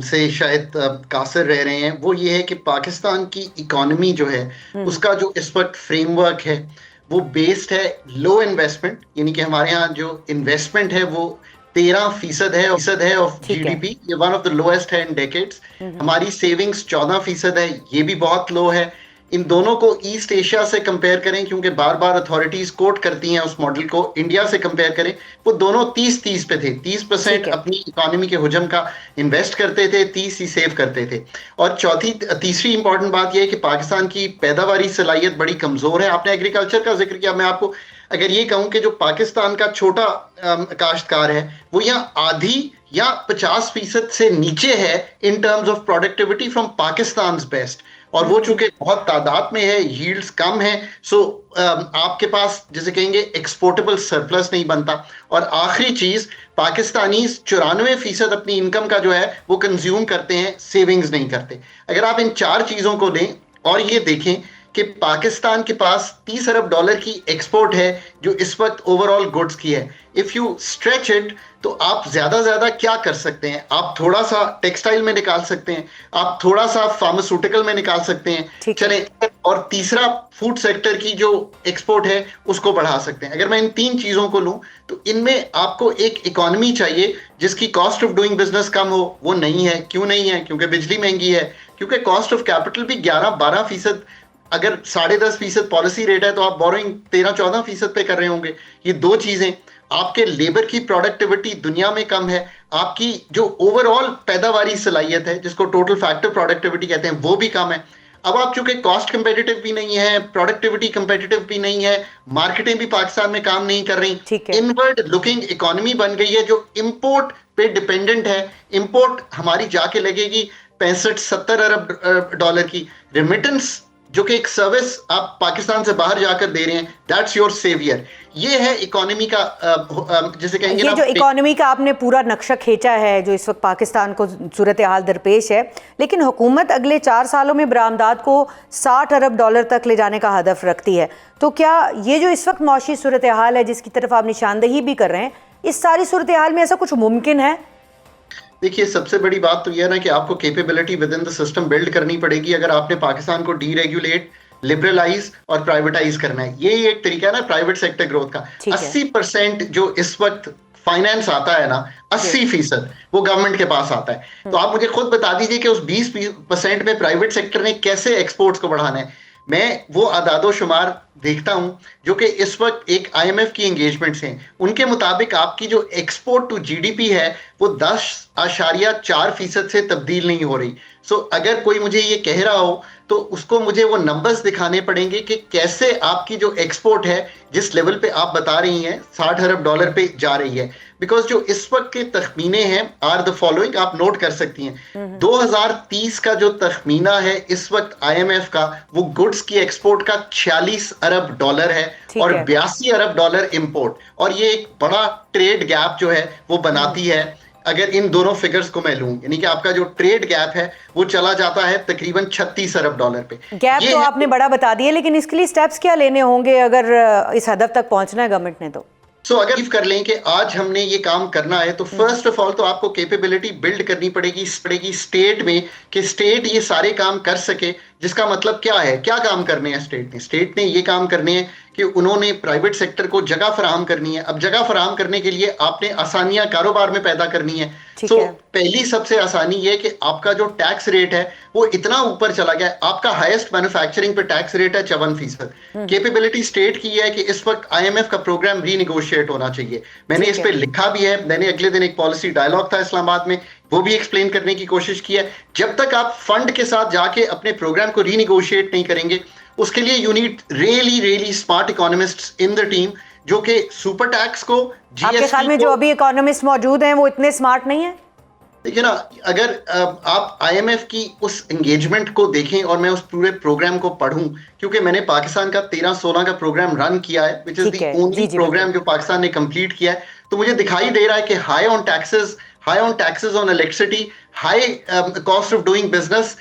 से शायद कासिर रह रहे हैं, वो ये है कि पाकिस्तान की इकॉनमी जो है उसका जो इस वक्त फ्रेमवर्क है वो बेस्ड है लो इन्वेस्टमेंट, यानी कि हमारे यहाँ जो इन्वेस्टमेंट है वो 13% है ऑफ GDP, ये वन ऑफ द लोएस्ट है इन डेकेड्स। हमारी सेविंग्स 14% है, ये भी बहुत लो है। इन दोनों को ईस्ट एशिया से कंपेयर करें, क्योंकि बार बार अथॉरिटीज कोट करती हैं उस मॉडल को, इंडिया से कंपेयर करें, वो दोनों 30-30 पे थे। 30% अपनी इकोनॉमी के हुजम का इन्वेस्ट करते थे, 30 ही सेव करते थे। और तीसरी इंपॉर्टेंट बात यह है कि पाकिस्तान की पैदावारी सलाहियत बड़ी कमजोर है। आपने एग्रीकल्चर का जिक्र किया, मैं आपको अगर ये कहूं कि जो पाकिस्तान का छोटा काश्तकार है वो यहाँ आधी या 50% से नीचे है in terms of productivity from Pakistan best, और वो चूंकि बहुत तादाद में है, यील्ड्स कम है, सो आपके पास जैसे कहेंगे एक्सपोर्टेबल सरप्लस नहीं बनता। और आखिरी चीज, पाकिस्तानी 94% अपनी इनकम का जो है वो कंज्यूम करते हैं, सेविंग्स नहीं करते। अगर आप इन 4 चीजों को लें और ये देखें कि पाकिस्तान के पास 30 अरब डॉलर की एक्सपोर्ट है जो इस वक्त ओवरऑल गुड्स की है। इफ यू स्ट्रेच इट तो आप ज्यादा क्या कर सकते हैं? आप थोड़ा सा टेक्सटाइल में निकाल सकते हैं, आप थोड़ा सा फार्मास्यूटिकल में निकाल सकते हैं, चले, और तीसरा फूड सेक्टर की जो एक्सपोर्ट है उसको बढ़ा सकते हैं। अगर मैं इन 3 चीजों को लूं तो इनमें आपको एक इकोनॉमी चाहिए जिसकी कॉस्ट ऑफ डूइंग बिजनेस कम हो। वो नहीं है। क्यों नहीं है? क्योंकि बिजली महंगी है, क्योंकि कॉस्ट ऑफ कैपिटल भी 11-12%, अगर 10.5% पॉलिसी रेट है तो आप बोरोइंग 13-14% पे कर रहे होंगे। ये 2 चीजें, आपके लेबर की प्रोडक्टिविटी दुनिया में कम है, आपकी जो ओवरऑल पैदावारी सलाहियत है जिसको टोटल फैक्टर प्रोडक्टिविटी कहते हैं वो भी कम है। अब आप चूंकि कॉस्ट कंपेटिटिव भी नहीं है, प्रोडक्टिविटी कंपेटिटिव भी नहीं है, मार्केटिंग भी पाकिस्तान में काम नहीं कर रही, इनवर्ड लुकिंग इकोनॉमी बन गई है जो इंपोर्ट पे डिपेंडेंट है। इंपोर्ट हमारी जाके लगेगी 65-70 अरब डॉलर की। रेमिटेंस जो कि एक सर्विस आप पाकिस्तान से बाहर जाकर दे रहे हैं, दैट्स योर सेवियर। ये है इकोनॉमी का जैसे कहेंगे, ये जो इकोनॉमी का आपने पूरा नक्शा खींचा है जो इस वक्त पाकिस्तान को सूरत हाल दरपेश है, लेकिन हुकूमत अगले 4 सालों में बरामदात को 60 अरब डॉलर तक ले जाने का हदफ रखती है। तो क्या ये जो इस वक्त मौशी सूरत हाल है जिसकी तरफ आप निशानदेही भी कर रहे हैं, इस सारी सूरत हाल में ऐसा कुछ मुमकिन है? देखिए, सबसे बड़ी बात तो यह है ना कि आपको capability with in the system build करनी पड़ेगी अगर आपने पाकिस्तान को डीरेगुलेट, लिबरलाइज और प्राइवेटाइज करना है। यही एक तरीका है ना प्राइवेट सेक्टर ग्रोथ का। 80% जो इस वक्त फाइनेंस आता है ना, 80% वो गवर्नमेंट के पास आता है। तो आप मुझे खुद बता दीजिए कि उस 20% में प्राइवेट सेक्टर ने कैसे एक्सपोर्ट्स को बढ़ाना है। मैं वो आदादो शुमार देखता हूं जो कि इस वक्त एक IMF की एंगेजमेंट्स हैं, उनके मुताबिक आपकी जो एक्सपोर्ट टू GDP है वो 10.4% से तब्दील नहीं हो रही। सो अगर कोई मुझे ये कह रहा हो तो उसको मुझे वो नंबर्स दिखाने पड़ेंगे कि कैसे आपकी जो एक्सपोर्ट है जिस लेवल पे आप बता रही हैं 60 अरब डॉलर पे जा रही है। बिकॉज जो इस वक्त के तखमीने हैं आर द फॉलोइंग, आप नोट कर सकती हैं। 2030 का जो तखमीना है इस वक्त IMF का, वो गुड्स की एक्सपोर्ट का 46 अरब डॉलर है और 82 अरब डॉलर इंपोर्ट, और ये एक बड़ा ट्रेड गैप जो है वो बनाती है। अगर इन दोनों फिगर्स को मैं लूं, यानी कि आपका जो ट्रेड गैप है वो चला जाता है तकरीबन 36 अरब डॉलर पे। गैप तो आपने बड़ा बता दिया, लेकिन इसके लिए स्टेप्स क्या लेने होंगे अगर इस हदफ तक पहुंचना है गवर्नमेंट ने? तो अगर कर लें कि आज हमने ये काम करना है तो फर्स्ट ऑफ ऑल तो आपको कैपेबिलिटी बिल्ड करनी पड़ेगी स्टेट में कि स्टेट ये सारे काम कर सके। जिसका मतलब क्या है, क्या काम करने हैं स्टेट ने ये काम करने हैं कि उन्होंने प्राइवेट सेक्टर को जगह फराहम करनी है। अब जगह फराहम करने के लिए आपने आसानियां कारोबार में पैदा करनी है। तो पहली सबसे आसानी ये कि आपका जो टैक्स रेट है वो इतना ऊपर चला गया है, आपका हाईएस्ट मैन्युफैक्चरिंग पे टैक्स रेट है 54%। कैपेबिलिटी स्टेट की है कि इस वक्त IMF का प्रोग्राम रीनिगोशिएट होना चाहिए। मैंने इस पे लिखा भी है, मैंने अगले दिन एक पॉलिसी डायलॉग था इस्लामाबाद में, वो भी एक्सप्लेन करने की कोशिश की है। जब तक आप फंड के साथ जाके अपने प्रोग्राम को रीनिगोशिएट नहीं करेंगे, उसके लिए you need really smart economists in the team जो कि सुपर टैक्स को, आपके ख्याल में जो अभी इकोनॉमिस्ट मौजूद हैं वो इतने स्मार्ट नहीं है? देखिए ना, अगर आप IMF की उस एंगेजमेंट को देखें और मैं उस पूरे प्रोग्राम को पढ़ूं, क्योंकि मैंने पाकिस्तान का 13-16 का प्रोग्राम रन किया है, which is the only programme जो पाकिस्तान ने कंप्लीट किया है, तो मुझे दिखाई दे रहा है कि high on taxes on electricity, high cost of doing business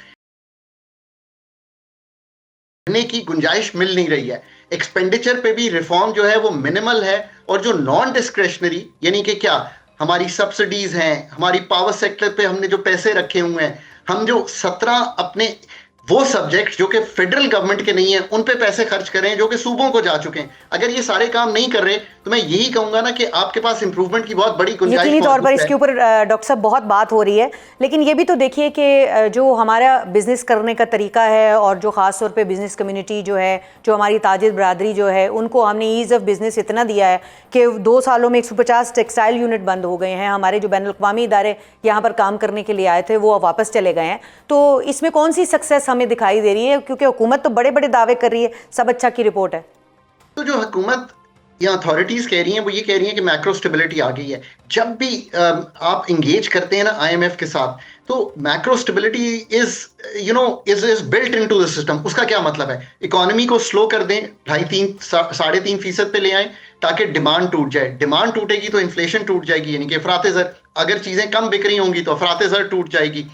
करने की गुंजाइश मिल नहीं रही है। एक्सपेंडिचर पे भी रिफॉर्म जो है वो मिनिमल है, और जो नॉन डिस्क्रेशनरी यानी कि क्या हमारी सब्सिडीज हैं, हमारी पावर सेक्टर पे हमने जो पैसे रखे हुए हैं, हम जो 17 अपने वो सब्जेक्ट जो कि फेडरल गवर्नमेंट के नहीं है उन पे पैसे खर्च करें जो कि सूबों को जा चुके हैं। अगर ये सारे काम नहीं कर रहे तो मैं यही कहूंगा ना कि आपके पास इंप्रूवमेंट की बहुत बड़ी गुंजाइश यकीनी तौर पर मौजूद इसके है। ऊपर डॉक्टर साहब बहुत बात हो रही है, लेकिन ये भी तो देखिए कि जो हमारा बिजनेस करने का तरीका है और जो ख़ास तौर पे बिजनेस कम्युनिटी जो है, जो हमारी ताजिर बरादरी जो है, उनको हमने ईज़ ऑफ बिजनेस इतना दिया है कि 2 सालों में 150 टेक्सटाइल यूनिट बंद हो गए हैं। हमारे जो बैनुल-अक़वामी इदारे यहाँ पर काम करने के लिए आए थे वो वापस चले गए हैं। तो इसमें कौन सी सक्सेस हमें दिखाई दे रही है, क्योंकि हुकूमत तो बड़े बड़े दावे कर रही है, सब अच्छा की रिपोर्ट है। तो जो हुकूमत या अथॉरिटीज कह रही हैं वो ये कह रही हैं कि मैक्रो स्टेबिलिटी आ गई है। जब भी आप इंगेज करते हैं ना IMF के साथ, तो macro stability is built into the system. उसका क्या मतलब है? इकोनॉमी को स्लो कर दें, 2.5-3.5% पे ले आए ताकि डिमांड टूट जाए। डिमांड टूटेगी तो इन्फ्लेशन टूट जाएगी, यानी कि अफरात ज़र। अगर चीजें कम बिक रही होंगी तो अफरात ज़र टूट जाएगी।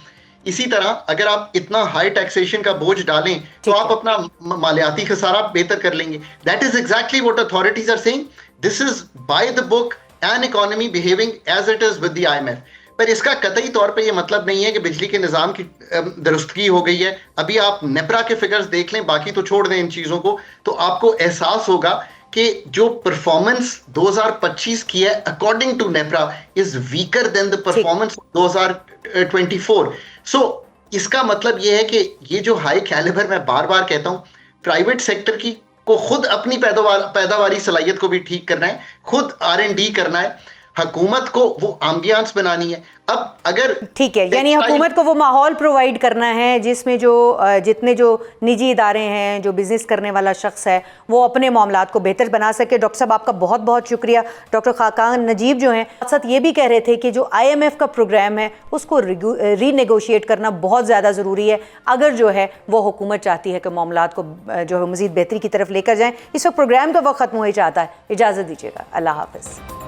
इसी तरह अगर आप इतना हाई टैक्सेशन का बोझ डालें तो आप अपना मालियाती खसारा बेहतर कर लेंगे। That is exactly what authorities are saying. This is by the book an economy behaving as it is with the IMF। पर इसका कतई तौर पे ये मतलब नहीं है कि बिजली के निज़ाम की दुरुस्तगी हो गई है। अभी आप नेपरा के फिगर्स देख लें, बाकी तो छोड़ दें इन चीज़ों को, तो आपको एहसास होगा कि जो परफॉर्मेंस 2025 की है according to NEPRA is weaker than the performance 2024। So इसका मतलब ये है कि ये जो हाई कैलिबर, मैं बार बार कहता हूं, प्राइवेट सेक्टर की को खुद अपनी पैदावारी सलाहियत को भी ठीक करना है, खुद R&D करना है, हुकूमत को वो एम्बियंस बनानी है। अब अगर ठीक है, यानी हुकूमत को वो माहौल प्रोवाइड करना है जिसमें जो जितने जो निजी इदारे हैं, जो बिजनेस करने वाला शख्स है, वो अपने मामलात को बेहतर बना सके। डॉक्टर साहब आपका बहुत बहुत शुक्रिया। डॉक्टर खाकान नजीब जो हैं साथ ये भी कह रहे थे कि जो IMF का प्रोग्राम है उसको रीनेगोशिएट करना बहुत ज़्यादा ज़रूरी है अगर जो है वो हुकूमत चाहती है कि मामलात को जो है मज़ीद बेहतरी की तरफ लेकर जाएँ। इस वक्त प्रोग्राम का वक्त ख़त्म हो ही चाहता है। इजाज़त दीजिएगा, अल्लाह हाफ़िज़।